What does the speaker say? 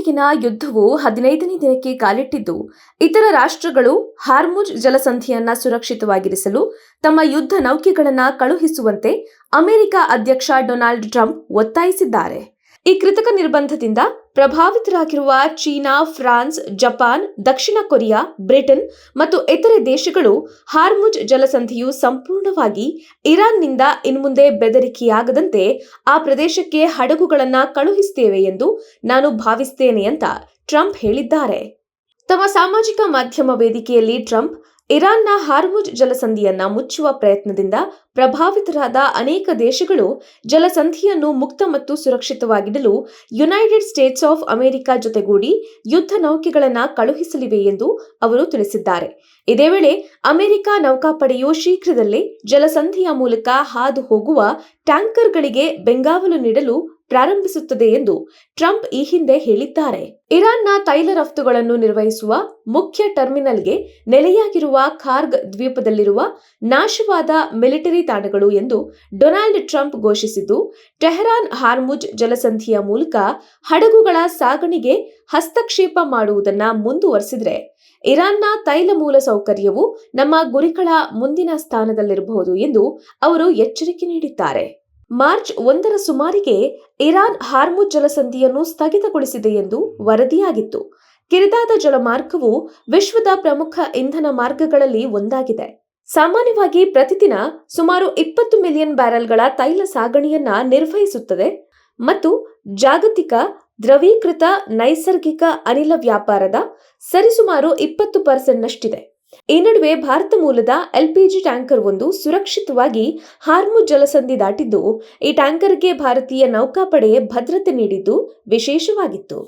ಇರಾನ್ನೊಂದಿಗಿನ ಯುದ್ಧವು 15ನೇ ದಿನಕ್ಕೆ ಕಾಲಿಟ್ಟಿದ್ದು, ಇತರ ರಾಷ್ಟ್ರಗಳು ಹಾರ್ಮುಜ್ ಜಲಸಂಧಿಯನ್ನ ಸುರಕ್ಷಿತವಾಗಿರಿಸಲು ತಮ್ಮ ಯುದ್ಧ ನೌಕೆಗಳನ್ನು ಕಳುಹಿಸುವಂತೆ ಅಮೆರಿಕ ಅಧ್ಯಕ್ಷ ಡೊನಾಲ್ಡ್ ಟ್ರಂಪ್ ಒತ್ತಾಯಿಸಿದ್ದಾರೆ. ಈ ಕೃತಕ ನಿರ್ಬಂಧದಿಂದ ಪ್ರಭಾವಿತರಾಗಿರುವ ಚೀನಾ, ಫ್ರಾನ್ಸ್, ಜಪಾನ್, ದಕ್ಷಿಣ ಕೊರಿಯಾ, ಬ್ರಿಟನ್ ಮತ್ತು ಇತರೆ ದೇಶಗಳು ಹಾರ್ಮುಜ್ ಜಲಸಂಧಿಯು ಸಂಪೂರ್ಣವಾಗಿ ಇರಾನ್ನಿಂದ ಇನ್ಮುಂದೆ ಬೆದರಿಕೆಯಾಗದಂತೆ ಆ ಪ್ರದೇಶಕ್ಕೆ ಹಡಗುಗಳನ್ನು ಕಳುಹಿಸುತ್ತೇವೆ ಎಂದು ನಾನು ಭಾವಿಸುತ್ತೇನೆ ಅಂತ ಟ್ರಂಪ್ ಹೇಳಿದ್ದಾರೆ. ತಮ್ಮ ಸಾಮಾಜಿಕ ಮಾಧ್ಯಮ ವೇದಿಕೆಯಲ್ಲಿ ಟ್ರಂಪ್ ಇರಾನ್ನ ಹಾರ್ಮುಜ್ ಜಲಸಂಧಿಯನ್ನ ಮುಚ್ಚುವ ಪ್ರಯತ್ನದಿಂದ ಪ್ರಭಾವಿತರಾದ ಅನೇಕ ದೇಶಗಳು ಜಲಸಂಧಿಯನ್ನು ಮುಕ್ತ ಮತ್ತು ಸುರಕ್ಷಿತವಾಗಿಡಲು ಯುನೈಟೆಡ್ ಸ್ಟೇಟ್ಸ್ ಆಫ್ ಅಮೆರಿಕ ಜೊತೆಗೂಡಿ ಯುದ್ಧ ನೌಕೆಗಳನ್ನು ಕಳುಹಿಸಲಿವೆ ಎಂದು ಅವರು ತಿಳಿಸಿದ್ದಾರೆ. ಇದೇ ವೇಳೆ ಅಮೆರಿಕ ನೌಕಾಪಡೆಯು ಶೀಘ್ರದಲ್ಲೇ ಜಲಸಂಧಿಯ ಮೂಲಕ ಹಾದು ಹೋಗುವ ಟ್ಯಾಂಕರ್ಗಳಿಗೆ ಬೆಂಗಾವಲು ನೀಡಲು ಪ್ರಾರಂಭಿಸುತ್ತದೆ ಎಂದು ಟ್ರಂಪ್ ಈ ಹಿಂದೆ ಹೇಳಿದ್ದಾರೆ. ಇರಾನ್ನ ತೈಲ ರಫ್ತುಗಳನ್ನು ನಿರ್ವಹಿಸುವ ಮುಖ್ಯ ಟರ್ಮಿನಲ್ಗೆ ನೆಲೆಯಾಗಿರುವ ಖಾರ್ಗ್ ದ್ವೀಪದಲ್ಲಿರುವ ನಾಶವಾದ ಮಿಲಿಟರಿ ತಾಣಗಳು ಎಂದು ಡೊನಾಲ್ಡ್ ಟ್ರಂಪ್ ಘೋಷಿಸಿದ್ದು, ಟೆಹರಾನ್ ಹಾರ್ಮುಜ್ ಜಲಸಂಧಿಯ ಮೂಲಕ ಹಡಗುಗಳ ಸಾಗಣೆಗೆ ಹಸ್ತಕ್ಷೇಪ ಮಾಡುವುದನ್ನು ಮುಂದುವರೆಸಿದರೆ ಇರಾನ್ನ ತೈಲ ಮೂಲ ಸೌಕರ್ಯವು ನಮ್ಮ ಗುರಿಗಳ ಮುಂದಿನ ಸ್ಥಾನದಲ್ಲಿರಬಹುದು ಎಂದು ಅವರು ಎಚ್ಚರಿಕೆ ನೀಡಿದ್ದಾರೆ. ಮಾರ್ಚ್ 1ರ ಸುಮಾರಿಗೆ ಇರಾನ್ ಹಾರ್ಮುಜ್ ಜಲಸಂಧಿಯನ್ನು ಸ್ಥಗಿತಗೊಳಿಸಿದೆ ಎಂದು ವರದಿಯಾಗಿತ್ತು. ಕಿರಿದಾದ ಜಲಮಾರ್ಗವು ವಿಶ್ವದ ಪ್ರಮುಖ ಇಂಧನ ಮಾರ್ಗಗಳಲ್ಲಿ ಒಂದಾಗಿದೆ. ಸಾಮಾನ್ಯವಾಗಿ ಪ್ರತಿದಿನ ಸುಮಾರು 20 ಮಿಲಿಯನ್ ಬ್ಯಾರೆಲ್ಗಳ ತೈಲ ಸಾಗಣೆಯನ್ನ ನಿರ್ವಹಿಸುತ್ತದೆ ಮತ್ತು ಜಾಗತಿಕ ದ್ರವೀಕೃತ ನೈಸರ್ಗಿಕ ಅನಿಲ ವ್ಯಾಪಾರದ ಸರಿಸುಮಾರು 20% ಈ ನಡುವೆ ಭಾರತ ಮೂಲದ ಎಲ್ಪಿಜಿ ಟ್ಯಾಂಕರ್ ಒಂದು ಸುರಕ್ಷಿತವಾಗಿ ಹಾರ್ಮುಜ್ ಜಲಸಂಧಿ ದಾಟಿದ್ದು, ಈ ಟ್ಯಾಂಕರ್ಗೆ ಭಾರತೀಯ ನೌಕಾಪಡೆ ಭದ್ರತೆ ನೀಡಿದ್ದು ವಿಶೇಷವಾಗಿತ್ತು.